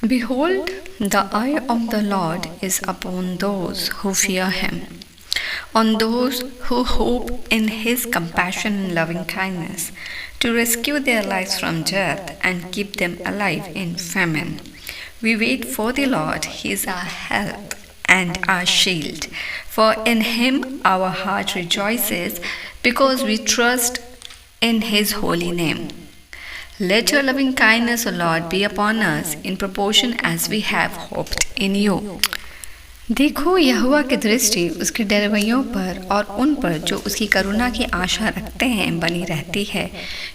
Behold, the eye of the Lord is upon those who fear him, on those who hope in his compassion and loving kindness, to rescue their lives from death and keep them alive in famine. We wait for the Lord, he is our help and our shield. For in him our heart rejoices, because we trust in his holy name. Let your loving kindness, O Lord, be upon us in proportion as we have hoped in you. देखो, यहोवा की दृष्टि उसके डरवैयों पर और उन पर जो उसकी करुणा की आशा रखते हैं बनी रहती है,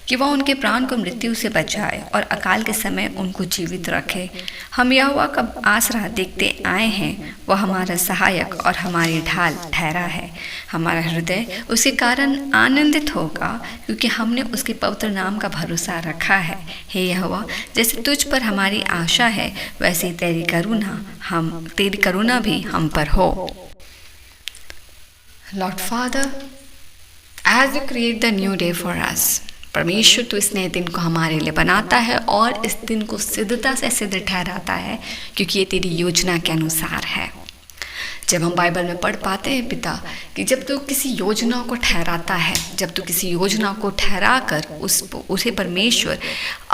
कि वह उनके प्राण को मृत्यु से बचाए और अकाल के समय उनको जीवित रखे। हम यहोवा का आसरा देखते आए हैं, वह हमारा सहायक और हमारी ढाल ठहरा है। हमारा हृदय उसके कारण आनंदित होगा, क्योंकि हमने उसके पवित्र नाम का भरोसा रखा है। हे यहोवा, जैसे तुझ पर हमारी आशा है, वैसे तेरी करुणा भी हम पर हो। Lord Father, as you create the new day for us, परमेश्वर तू इस नए दिन को हमारे लिए बनाता है और इस दिन को सिद्धता से सिद्ध ठहराता है, क्योंकि ये तेरी योजना के अनुसार है। जब हम बाइबल में पढ़ पाते हैं पिता कि जब तू किसी योजना को ठहराता है, जब तू किसी योजना को ठहरा कर उसे परमेश्वर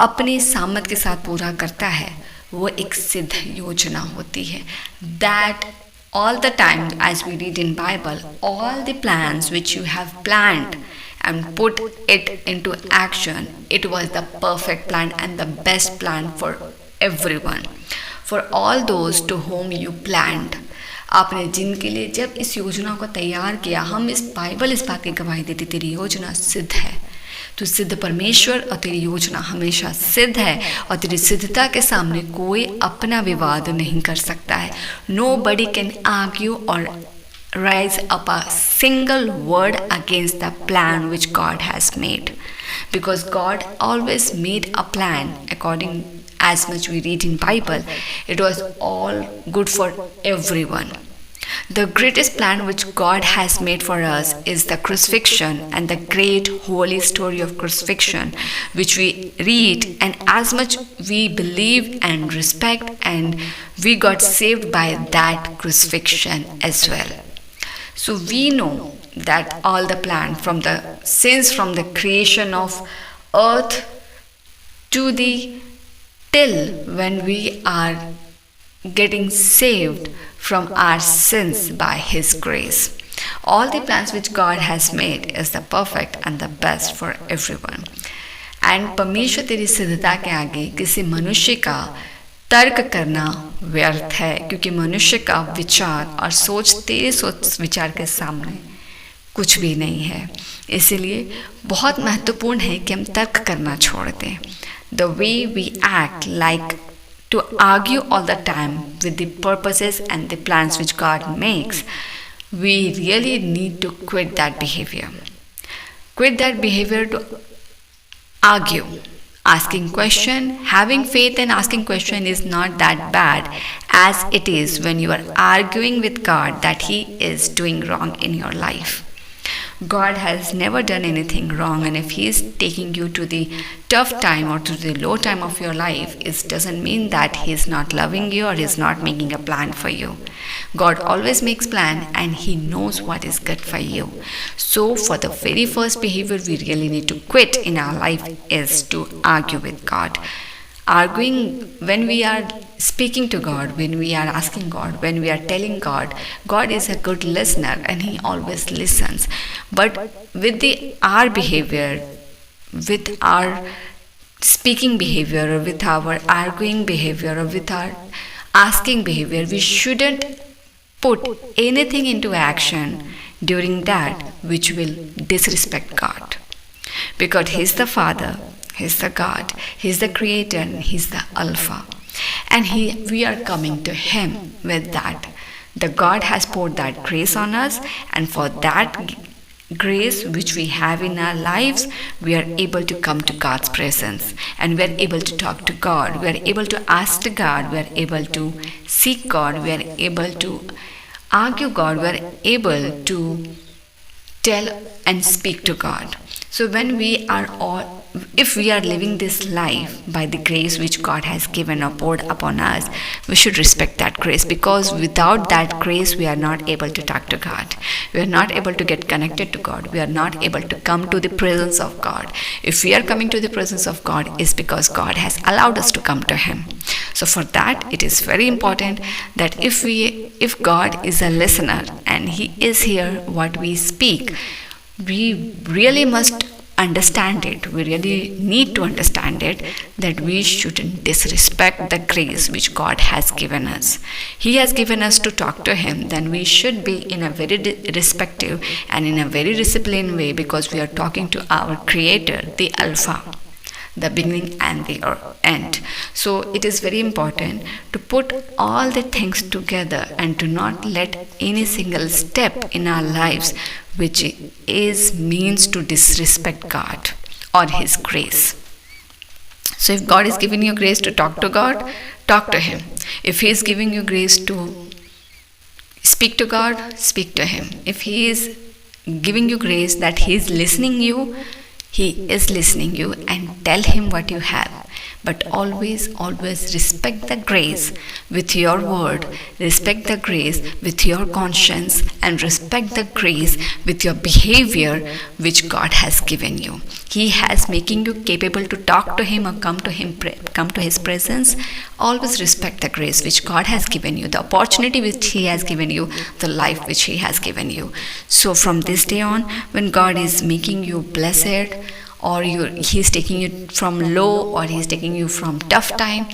अपने सामर्थ के साथ पूरा करता है, वो एक सिद्ध योजना होती है। That all the time, as we read in Bible, all the plans which you have planned and put it into action, it was the perfect plan and the best plan for everyone, for all those to whom you planned. आपने जिनके लिए जब इस योजना को तैयार किया, हम इस बात की गवाही देती, तेरी योजना सिद्ध है। तू सिद्ध परमेश्वर और तेरी योजना हमेशा सिद्ध है, और तेरी सिद्धता के सामने कोई अपना विवाद नहीं कर सकता है। Nobody can argue or rise up a single word against the plan which God has made, because God always made a plan according as much we read in Bible, it was all good for everyone. The greatest plan which God has made for us is the crucifixion and the great holy story of crucifixion, which we read, and as much we believe and respect, and we got saved by that crucifixion as well. So we know that all the plan from the creation of earth to the till when we are getting saved from our sins by his grace. All the plans which God has made is the perfect and the best for everyone. And परमेश्वर तेरी सिद्धता के आगे किसी मनुष्य का तर्क करना व्यर्थ है, क्योंकि मनुष्य का विचार और सोच तेरे सोच विचार के सामने कुछ भी नहीं है। इसीलिए बहुत महत्वपूर्ण है कि हम तर्क करना छोड़ दें। The way we act like to argue all the time with the purposes and the plans which God makes, we really need to quit that behavior. Quit that behavior to argue. Asking question, having faith and asking question is not that bad as it is when you are arguing with God that he is doing wrong in your life. God has never done anything wrong, and if he is taking you to the tough time or to the low time of your life, it doesn't mean that he is not loving you or he is not making a plan for you. God always makes plan, and he knows what is good for you. So for the very first behavior we really need to quit in our life is to argue with God. Arguing when we are speaking to God, when we are asking God, when we are telling God, God is a good listener and he always listens. But with our behavior, with our speaking behavior, or with our arguing behavior, or with our asking behavior, we shouldn't put anything into action during that which will disrespect God. Because he's the Father, he's the God, he's the Creator, and he's the Alpha. And we are coming to him with that. The God has poured that grace on us, and for that grace which we have in our lives, we are able to come to God's presence, and we are able to talk to God, we are able to ask to God, we are able to seek God, we are able to argue God, we are able to tell and speak to God. So if we are living this life by the grace which God has given or poured upon us, we should respect that grace, because without that grace we are not able to talk to God. We are not able to get connected to God. We are not able to come to the presence of God. If we are coming to the presence of God, it's because God has allowed us to come to Him. So for that, it is very important that if God is a listener and He is here what we speak, we really must understand it. We really need to understand it, that we shouldn't disrespect the grace which God has given us. He has given us to talk to Him, then we should be in a very respectful and in a very disciplined way, because we are talking to our Creator, the Alpha, the beginning and the end. So it is very important to put all the things together and to not let any single step in our lives which means to disrespect God or His grace. So if God is giving you grace to talk to God, talk to Him. If He is giving you grace to speak to God, speak to Him. If He is giving you grace that He is listening you, He is listening you, and tell Him what you have. But always respect the grace with your word, respect the grace with your conscience, and respect the grace with your behavior which God has given you. He has making you capable to talk to Him or come to His presence. Always respect the grace which God has given you, the opportunity which He has given you, the life which He has given you. So from this day on, when God is making you blessed, or He's taking you from low, or He's taking you from tough time,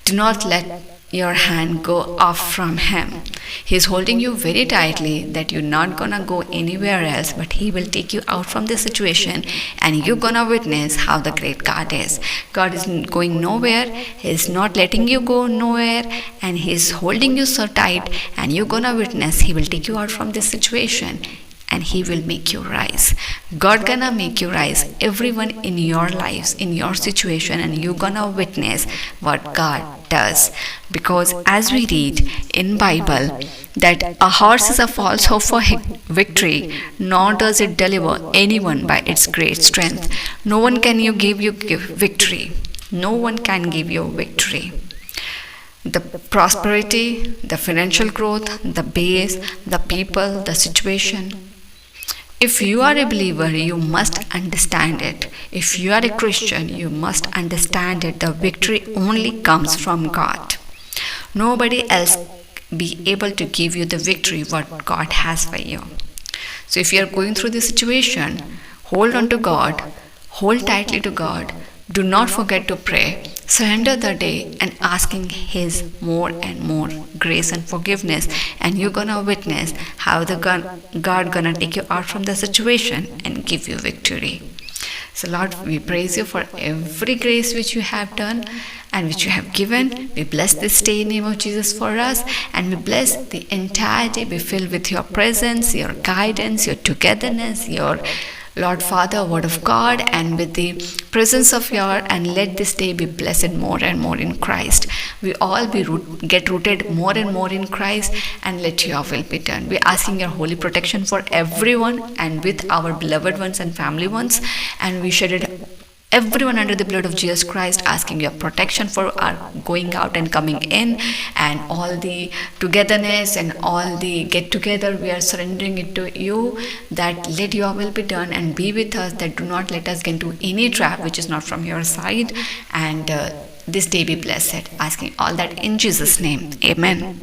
do not let your hand go off from Him. He's holding you very tightly that you're not gonna go anywhere else, but He will take you out from this situation, and you're gonna witness how the great God is. God is going nowhere. He's not letting you go nowhere, and He's holding you so tight, and you're gonna witness He will take you out from this situation, and He will make you rise. God gonna make you rise, everyone in your lives, in your situation, and you gonna witness what God does. Because as we read in Bible that a horse is a false hope for victory, nor does it deliver anyone by its great strength. No one can give you victory. No one can give you victory. The prosperity, the financial growth, the base, the people, the situation. If you are a believer, you must understand it. If you are a Christian, you must understand it. The victory only comes from God. Nobody else be able to give you the victory what God has for you. So if you are going through this situation, hold on to God, hold tightly to God. Do not forget to pray. Surrender the day and asking His more and more grace and forgiveness, and you're gonna witness how the God gonna take you out from the situation and give you victory. So Lord, we praise you for every grace which you have done and which you have given. We bless this day in the name of Jesus for us, and we bless the entire day be filled with your presence, your guidance, your togetherness, your Lord Father, Word of God, and with the presence of your, and let this day be blessed more and more in Christ. We all get rooted more and more in Christ, and let your will be done. We're asking your holy protection for everyone and with our beloved ones and family ones, and we shed it everyone under the blood of Jesus Christ, asking your protection for our going out and coming in, and all the togetherness and all the get together, we are surrendering it to you, that let your will be done and be with us, that do not let us get into any trap which is not from your side, and this day be blessed. Asking all that in Jesus' name. Amen.